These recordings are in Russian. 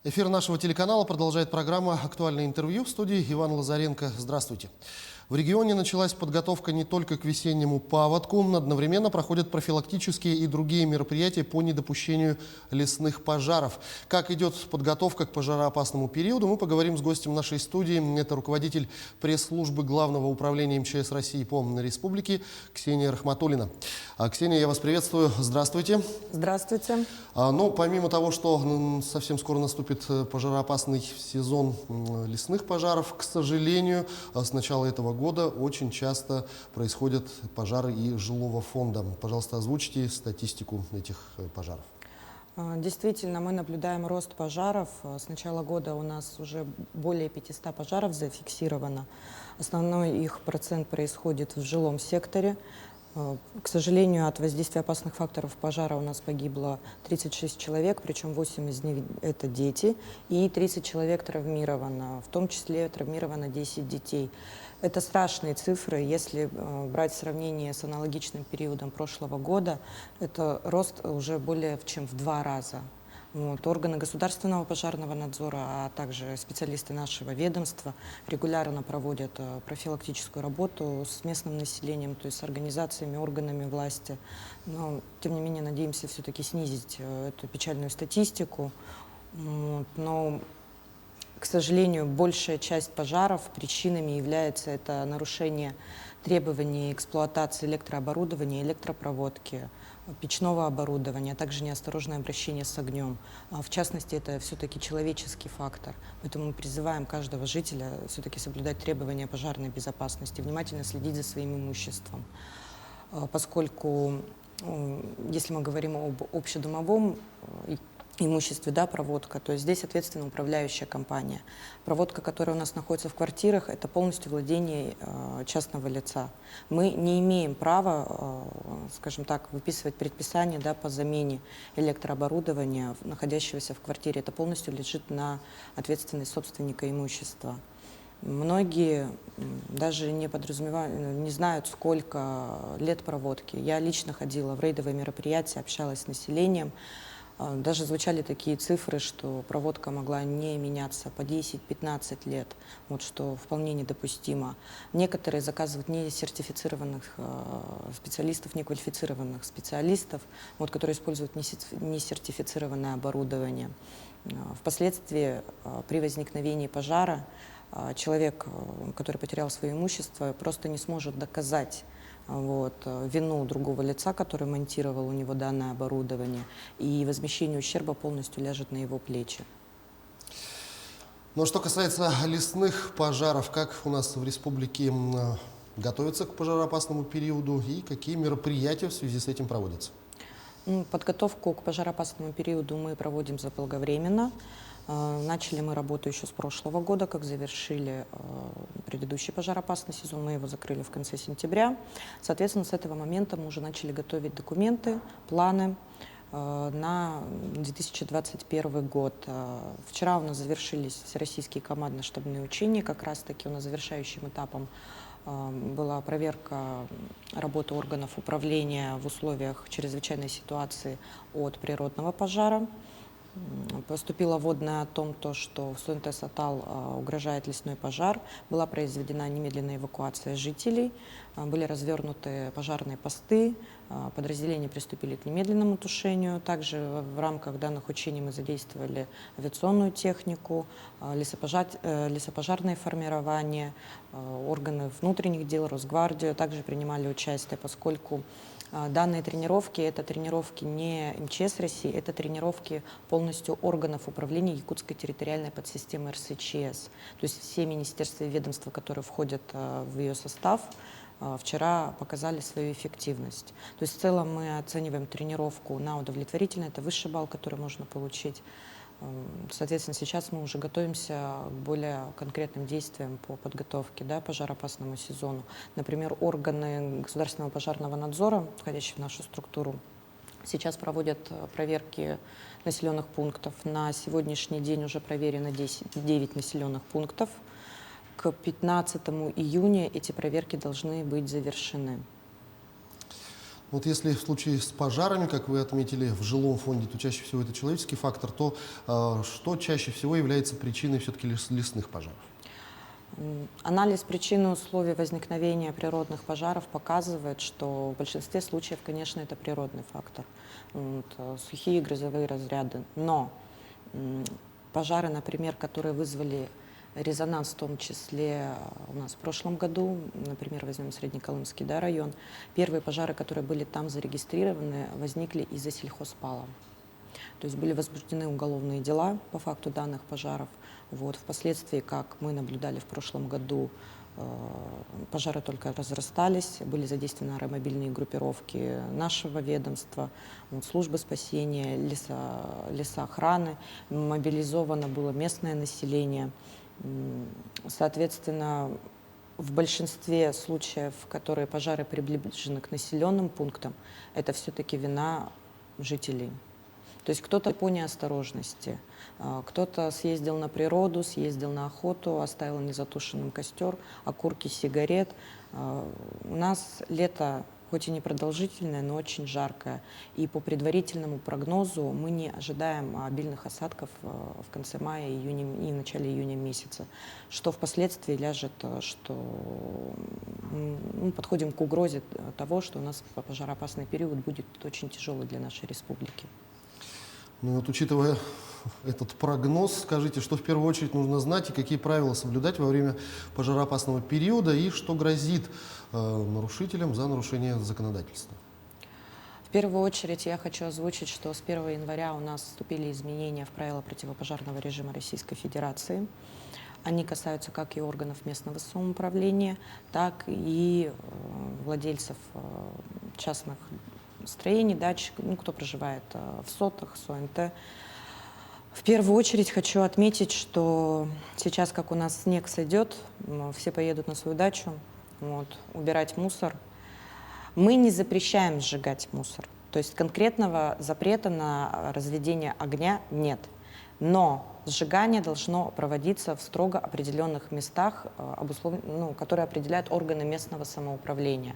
Эфир нашего телеканала продолжает программа «Актуальное интервью». В студии Иван Лазаренко. Здравствуйте. В регионе началась подготовка не только к весеннему паводку. Одновременно проходят профилактические и другие мероприятия по недопущению лесных пожаров. Как идет подготовка к пожароопасному периоду, мы поговорим с гостем нашей студии. Это руководитель пресс-службы Главного управления МЧС России по республике Ксения Рахматуллина. Ксения, я вас приветствую. Здравствуйте. Здравствуйте. Помимо того, что совсем скоро наступит пожароопасный сезон лесных пожаров, к сожалению, с начала этого года очень часто происходят пожары и жилого фонда. Пожалуйста, озвучьте статистику этих пожаров. Действительно, мы наблюдаем рост пожаров. С начала года у нас уже более 500 пожаров зафиксировано. Основной их процент происходит в жилом секторе. К сожалению, от воздействия опасных факторов пожара у нас погибло 36 человек, причем 8 из них это дети, и 30 человек травмировано, в том числе травмировано 10 детей. Это страшные цифры, если брать сравнение с аналогичным периодом прошлого года, это рост уже более чем в 2 раза. Органы государственного пожарного надзора, а также специалисты нашего ведомства регулярно проводят профилактическую работу с местным населением, то есть с организациями, органами власти. Но, тем не менее, надеемся все-таки снизить эту печальную статистику. Но, к сожалению, большая часть пожаров причинами является это нарушение требований эксплуатации электрооборудования, электропроводки, печного оборудования, а также неосторожное обращение с огнем. В частности, это все-таки человеческий фактор. Поэтому мы призываем каждого жителя все-таки соблюдать требования пожарной безопасности, внимательно следить за своим имуществом. Поскольку, если мы говорим об общедомовом имуществе, да, проводка, то есть здесь ответственна управляющая компания. Проводка, которая у нас находится в квартирах, это полностью владение частного лица. Мы не имеем права, скажем так, выписывать предписание, да, по замене электрооборудования, находящегося в квартире. Это полностью лежит на ответственность собственника имущества. Многие даже не знают, сколько лет проводки. Я лично ходила в рейдовые мероприятия, общалась с населением. Даже звучали такие цифры, что проводка могла не меняться по 10-15 лет, что вполне недопустимо. Некоторые заказывают несертифицированных специалистов, неквалифицированных специалистов, которые используют несертифицированное оборудование. Впоследствии при возникновении пожара человек, который потерял свое имущество, просто не сможет доказать вину другого лица, который монтировал у него данное оборудование, и возмещение ущерба полностью ляжет на его плечи. Ну, что касается лесных пожаров, как у нас в республике готовятся к пожароопасному периоду и какие мероприятия в связи с этим проводятся? Подготовку к пожароопасному периоду мы проводим заблаговременно. Начали мы работу еще с прошлого года, как завершили предыдущий пожароопасный сезон, мы его закрыли в конце сентября. Соответственно, с этого момента мы уже начали готовить документы, планы на 2021 год. Вчера у нас завершились всероссийские командно-штабные учения, как раз-таки у нас завершающим этапом была проверка работы органов управления в условиях чрезвычайной ситуации от природного пожара. Поступила вводная о том, что в Суэнтес-Атал угрожает лесной пожар. Была произведена немедленная эвакуация жителей, были развернуты пожарные посты, подразделения приступили к немедленному тушению. Также в рамках данных учений мы задействовали авиационную технику, лесопожарные формирования, органы внутренних дел, Росгвардию также принимали участие, поскольку данные тренировки – это тренировки не МЧС России, это тренировки полностью органов управления Якутской территориальной подсистемы РСЧС. То есть все министерства и ведомства, которые входят в ее состав, вчера показали свою эффективность. То есть в целом мы оцениваем тренировку на удовлетворительно, это высший балл, который можно получить. Соответственно, сейчас мы уже готовимся к более конкретным действиям по подготовке, да, пожароопасному сезону. Например, органы государственного пожарного надзора, входящие в нашу структуру, сейчас проводят проверки населенных пунктов. На сегодняшний день уже проверено 9 населенных пунктов. К 15 июня эти проверки должны быть завершены. Вот если в случае с пожарами, как вы отметили, в жилом фонде, то чаще всего это человеческий фактор, то что чаще всего является причиной все-таки лесных пожаров? Анализ причин и условий возникновения природных пожаров показывает, что в большинстве случаев, конечно, это природный фактор. Сухие грозовые разряды. Но пожары, например, которые вызвали резонанс, в том числе у нас в прошлом году, например, возьмем Среднеколымский, да, район, первые пожары, которые были там зарегистрированы, возникли из-за сельхозпала. То есть были возбуждены уголовные дела по факту данных пожаров. Впоследствии, как мы наблюдали в прошлом году, пожары только разрастались, были задействованы аэромобильные группировки нашего ведомства, службы спасения, лесоохраны, мобилизовано было местное население. Соответственно, в большинстве случаев, которые пожары приближены к населенным пунктам, это все-таки вина жителей. То есть кто-то по неосторожности, кто-то съездил на природу, съездил на охоту, оставил незатушенным костер, окурки сигарет. У нас лето хоть и не продолжительное, но очень жаркое. И по предварительному прогнозу мы не ожидаем обильных осадков в конце мая и в начале июня месяца, что впоследствии ляжет, что мы подходим к угрозе того, что у нас пожароопасный период будет очень тяжелый для нашей республики. Ну вот, учитывая этот прогноз, скажите, что в первую очередь нужно знать и какие правила соблюдать во время пожароопасного периода и что грозит нарушителям за нарушение законодательства? В первую очередь я хочу озвучить, что с 1 января у нас вступили изменения в правила противопожарного режима Российской Федерации. Они касаются как и органов местного самоуправления, так и владельцев частных строений, дач, кто проживает в СОТах, СОНТ. В первую очередь хочу отметить, что сейчас, как у нас снег сойдет, все поедут на свою дачу, убирать мусор. Мы не запрещаем сжигать мусор, то есть конкретного запрета на разведение огня нет. Но сжигание должно проводиться в строго определенных местах, которые определяют органы местного самоуправления.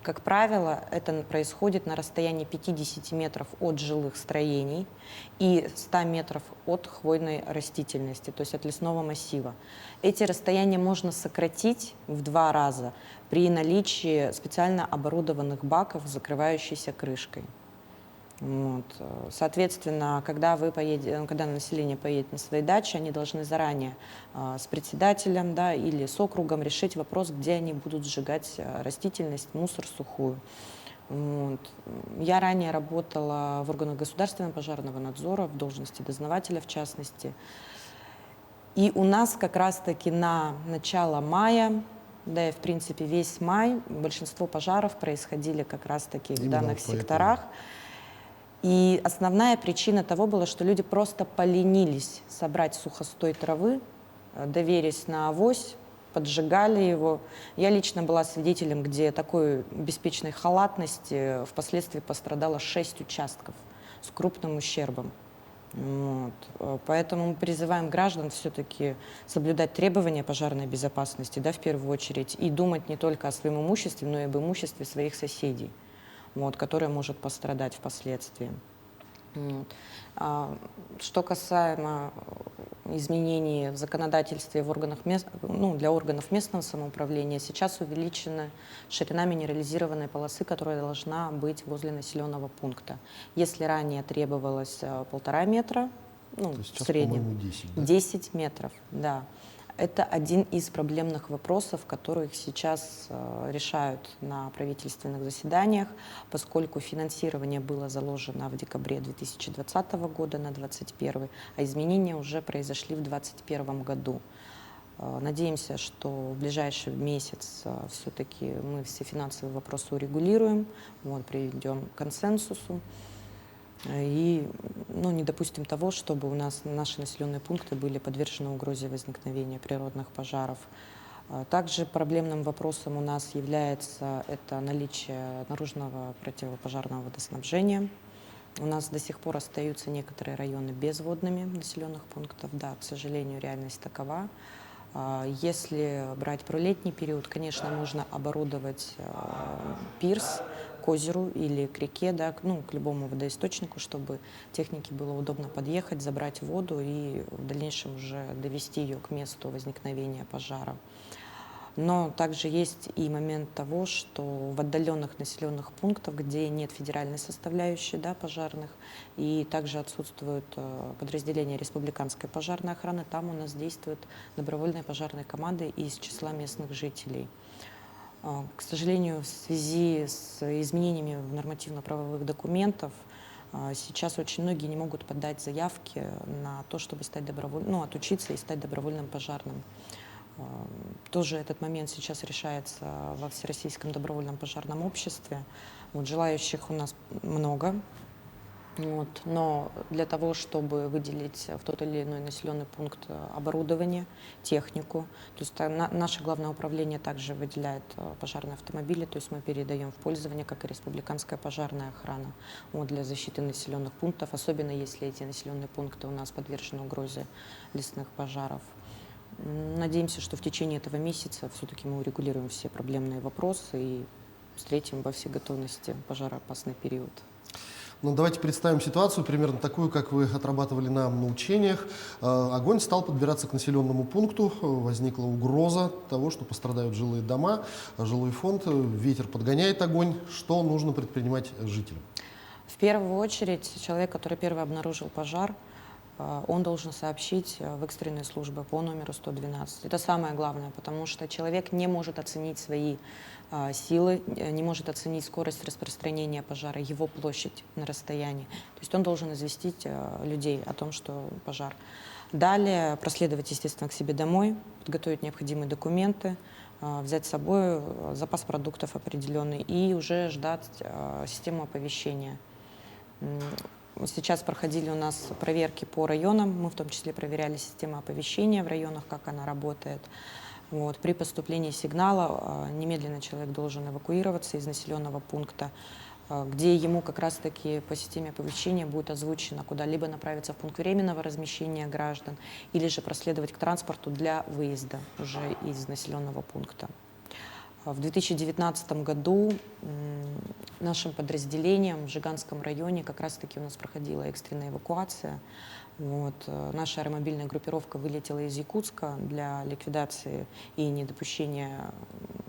Как правило, это происходит на расстоянии 50 метров от жилых строений и 100 метров от хвойной растительности, то есть от лесного массива. Эти расстояния можно сократить в 2 раза при наличии специально оборудованных баков с закрывающейся крышкой. Соответственно, когда население поедет на свои дачи, они должны заранее с председателем, или с округом решить вопрос, где они будут сжигать растительность, мусор сухую. Я ранее работала в органах государственного пожарного надзора, в должности дознавателя в частности. И у нас как раз-таки на начало мая, да и в принципе весь май, большинство пожаров происходили как раз-таки в данных секторах. И основная причина того была, что люди просто поленились собрать сухостой травы, доверясь на авось, поджигали его. Я лично была свидетелем, где такой беспечной халатности впоследствии пострадало 6 участков с крупным ущербом. Поэтому мы призываем граждан все-таки соблюдать требования пожарной безопасности, в первую очередь, и думать не только о своем имуществе, но и об имуществе своих соседей, которое может пострадать впоследствии. Что касаемо изменений в законодательстве в органах для органов местного самоуправления, сейчас увеличена ширина минерализированной полосы, которая должна быть возле населенного пункта. Если ранее требовалось 1,5 метра, в среднем 10, да? 10 метров, да. Это один из проблемных вопросов, которых сейчас решают на правительственных заседаниях, поскольку финансирование было заложено в декабре 2020 года на 2021, а изменения уже произошли в 2021 году. Надеемся, что в ближайший месяц все-таки мы все финансовые вопросы урегулируем, приведем к консенсусу. И не допустим того, чтобы у нас наши населенные пункты были подвержены угрозе возникновения природных пожаров. Также проблемным вопросом у нас является это наличие наружного противопожарного водоснабжения. У нас до сих пор остаются некоторые районы безводными населенных пунктов. Да, к сожалению, реальность такова. Если брать про летний период, конечно, нужно оборудовать пирс, к озеру или к реке, да, ну, к любому водоисточнику, чтобы технике было удобно подъехать, забрать воду и в дальнейшем уже довести ее к месту возникновения пожара. Но также есть и момент того, что в отдаленных населенных пунктах, где нет федеральной составляющей, да, пожарных, и также отсутствуют подразделения республиканской пожарной охраны, там у нас действуют добровольные пожарные команды из числа местных жителей. К сожалению, в связи с изменениями в нормативно-правовых документах сейчас очень многие не могут подать заявки на то, чтобы стать отучиться и стать добровольным пожарным. Тоже этот момент сейчас решается во Всероссийском добровольном пожарном обществе. Вот, желающих у нас много. Вот, но для того, чтобы выделить в тот или иной населенный пункт оборудование, технику, то есть наше главное управление также выделяет пожарные автомобили, то есть мы передаем в пользование, как и республиканская пожарная охрана, вот, для защиты населенных пунктов, особенно если эти населенные пункты у нас подвержены угрозе лесных пожаров. Надеемся, что в течение этого месяца все-таки мы урегулируем все проблемные вопросы и встретим во всей готовности пожароопасный период. Ну, давайте представим ситуацию примерно такую, как вы отрабатывали на учениях. Огонь стал подбираться к населенному пункту, возникла угроза того, что пострадают жилые дома, жилой фонд, ветер подгоняет огонь. Что нужно предпринимать жителям? В первую очередь, человек, который первый обнаружил пожар, он должен сообщить в экстренные службы по номеру 112. Это самое главное, потому что человек не может оценить свои силы, не может оценить скорость распространения пожара, его площадь на расстоянии. То есть он должен известить людей о том, что пожар. Далее проследовать, естественно, к себе домой, подготовить необходимые документы, взять с собой запас продуктов определенный и уже ждать систему оповещения. Сейчас проходили у нас проверки по районам, мы в том числе проверяли систему оповещения в районах, как она работает. Вот. При поступлении сигнала немедленно человек должен эвакуироваться из населенного пункта, где ему как раз-таки по системе оповещения будет озвучено, куда-либо направиться в пункт временного размещения граждан или же проследовать к транспорту для выезда уже из населенного пункта. В 2019 году нашим подразделением в Жиганском районе как раз-таки у нас проходила экстренная эвакуация. Вот. Наша аэромобильная группировка вылетела из Якутска для ликвидации и недопущения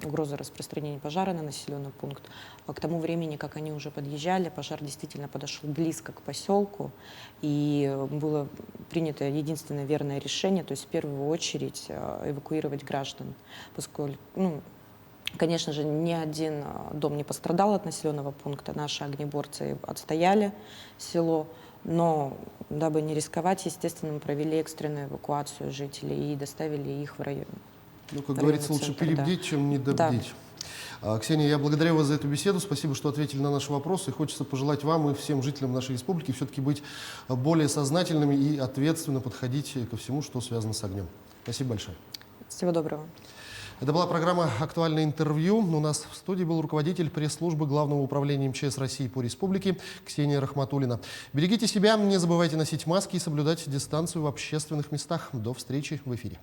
угрозы распространения пожара на населенный пункт. К тому времени, как они уже подъезжали, пожар действительно подошел близко к поселку, и было принято единственное верное решение, то есть в первую очередь эвакуировать граждан, поскольку, конечно же, ни один дом не пострадал от населенного пункта. Наши огнеборцы отстояли село, но дабы не рисковать, естественно, мы провели экстренную эвакуацию жителей и доставили их в район. Ну, как говорится, лучше перебдеть, да, чем недобдеть. Да. Ксения, я благодарю вас за эту беседу. Спасибо, что ответили на наши вопросы. И хочется пожелать вам и всем жителям нашей республики все-таки быть более сознательными и ответственно подходить ко всему, что связано с огнем. Спасибо большое. Всего доброго. Это была программа «Актуальное интервью». У нас в студии был руководитель пресс-службы Главного управления МЧС России по республике Ксения Рахматуллина. Берегите себя, не забывайте носить маски и соблюдать дистанцию в общественных местах. До встречи в эфире.